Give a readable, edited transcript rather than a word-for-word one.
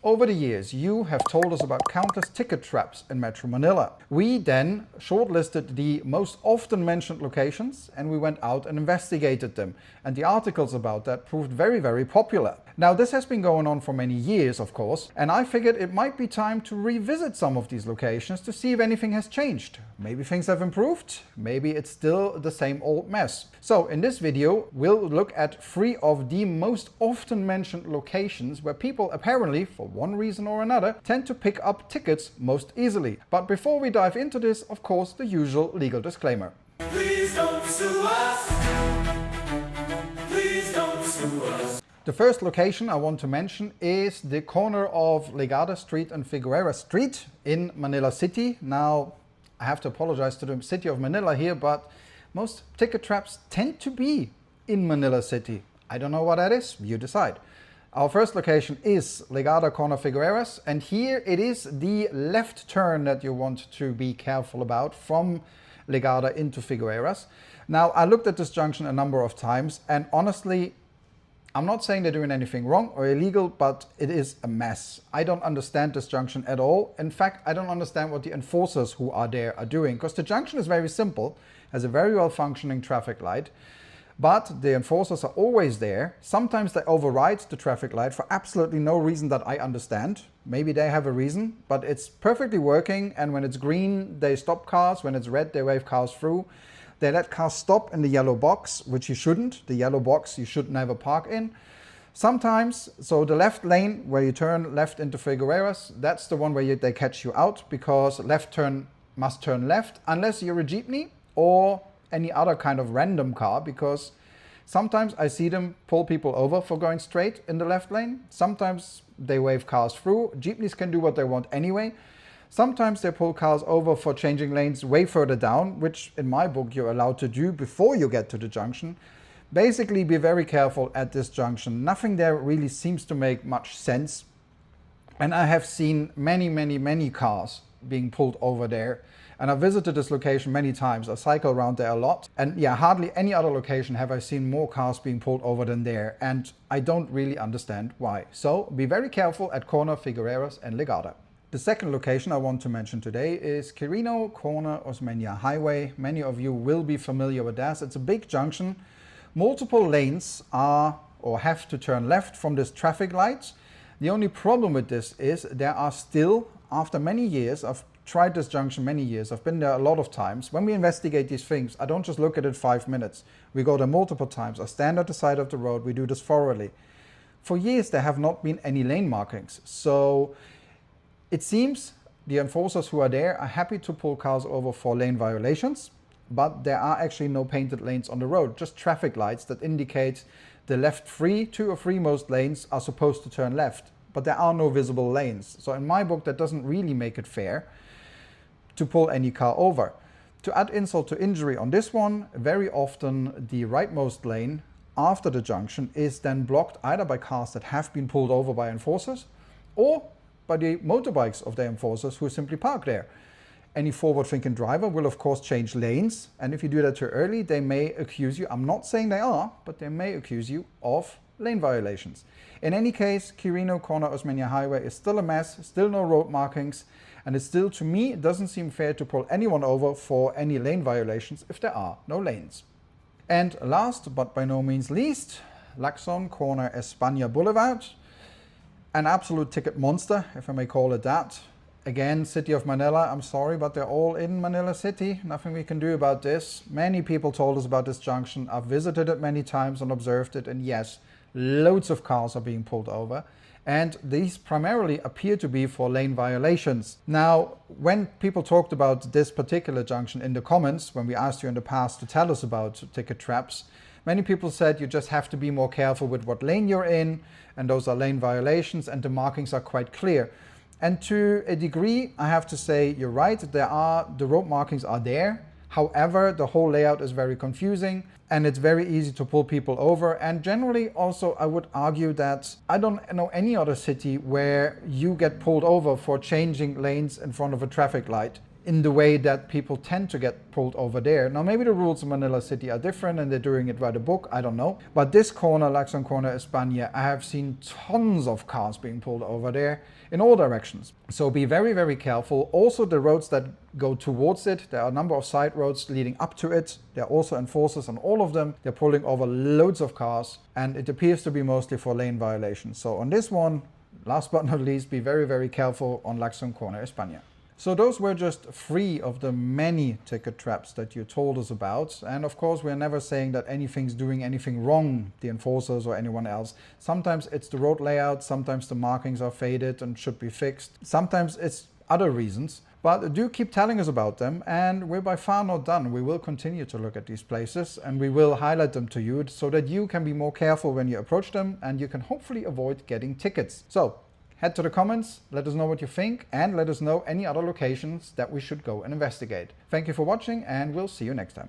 Over the years, you have told us about countless ticket traps in Metro Manila. We then shortlisted the most often mentioned locations and we went out and investigated them. And the articles about that proved very, very popular. Now, this has been going on for many years, of course, and I figured it might be time to revisit some of these locations to see if anything has changed. Maybe things have improved, maybe it's still the same old mess. So in this video, we'll look at 3 of the most often mentioned locations where people apparently, for one reason or another, tend to pick up tickets most easily. But before we dive into this, of course, the usual legal disclaimer. Please don't sue us. Please don't sue us. The first location I want to mention is the corner of Legada Street and Figueroa Street in Manila City. Now, I have to apologize to the city of Manila here, but most ticket traps tend to be in Manila City. I don't know what that is, you decide. Our first location is Legada Corner Figueroas, and here it is the left turn that you want to be careful about from Legada into Figueroas. Now, I looked at this junction a number of times, and honestly, I'm not saying they're doing anything wrong or illegal, but it is a mess. I don't understand this junction at all. In fact, I don't understand what the enforcers who are there are doing, because the junction is very simple, has a very well functioning traffic light, but the enforcers are always there. Sometimes they override the traffic light for absolutely no reason that I understand. Maybe they have a reason, but it's perfectly working, and when it's green, they stop cars. When it's red, they wave cars through. They let cars stop in the yellow box, which you shouldn't. The yellow box you should never park in. Sometimes, so the left lane where you turn left into Figueroas, that's the one where they catch you out, because left turn must turn left unless you're a jeepney or any other kind of random car, because sometimes I see them pull people over for going straight in the left lane. Sometimes they wave cars through. Jeepneys can do what they want anyway. Sometimes they pull cars over for changing lanes way further down, which in my book you're allowed to do before you get to the junction. Basically, be very careful at this junction. Nothing there really seems to make much sense. And I have seen many cars being pulled over there. And I visited this location many times. I cycle around there a lot. And yeah, hardly any other location have I seen more cars being pulled over than there. And I don't really understand why. So be very careful at corner Figueroas and Legada. The second location I want to mention today is Quirino Corner Osmeña Highway. Many of you will be familiar with that. It's a big junction. Multiple lanes are or have to turn left from this traffic light. The only problem with this is there are still, after many years, I've tried this junction many years, I've been there a lot of times. When we investigate these things, I don't just look at it 5 minutes. We go there multiple times. I stand at the side of the road. We do this thoroughly. For years, there have not been any lane markings. So it seems the enforcers who are there are happy to pull cars over for lane violations, but there are actually no painted lanes on the road, just traffic lights that indicate the left 2 or 3 most lanes are supposed to turn left, but there are no visible lanes. So in my book, that doesn't really make it fair to pull any car over. To add insult to injury on this one, very often the rightmost lane after the junction is then blocked either by cars that have been pulled over by enforcers or by the motorbikes of the enforcers who simply park there. Any forward-thinking driver will of course change lanes, and if you do that too early, they may accuse you, I'm not saying they are, but they may accuse you of lane violations. In any case, Quirino Corner Osmeña Highway is still a mess, still no road markings, and it's still, to me, it doesn't seem fair to pull anyone over for any lane violations if there are no lanes. And last, but by no means least, Lacson Corner España Boulevard. An absolute ticket monster, if I may call it that. Again, City of Manila, I'm sorry, but they're all in Manila City. Nothing we can do about this. Many people told us about this junction. I've visited it many times and observed it, and yes, loads of cars are being pulled over. And these primarily appear to be for lane violations. Now, when people talked about this particular junction in the comments, when we asked you in the past to tell us about ticket traps, many people said you just have to be more careful with what lane you're in, and those are lane violations, and the markings are quite clear. And to a degree, I have to say you're right, the road markings are there. However, the whole layout is very confusing and it's very easy to pull people over. And generally also, I would argue that I don't know any other city where you get pulled over for changing lanes in front of a traffic light. in the way that people tend to get pulled over there. Now, maybe the rules in Manila City are different and they're doing it by the book, I don't know. But this corner, Lacson Corner, España, I have seen tons of cars being pulled over there in all directions. So be very, very careful. Also, the roads that go towards it, there are a number of side roads leading up to it. There are also enforcers on all of them. They're pulling over loads of cars, and it appears to be mostly for lane violations. So on this one, last but not least, be very, very careful on Lacson Corner, España. So those were just 3 of the many ticket traps that you told us about. And of course, we're never saying that anything's doing anything wrong, the enforcers or anyone else. Sometimes it's the road layout, sometimes the markings are faded and should be fixed. Sometimes it's other reasons. But do keep telling us about them, and we're by far not done. We will continue to look at these places and we will highlight them to you so that you can be more careful when you approach them and you can hopefully avoid getting tickets. So head to the comments, let us know what you think, and let us know any other locations that we should go and investigate. Thank you for watching, and we'll see you next time.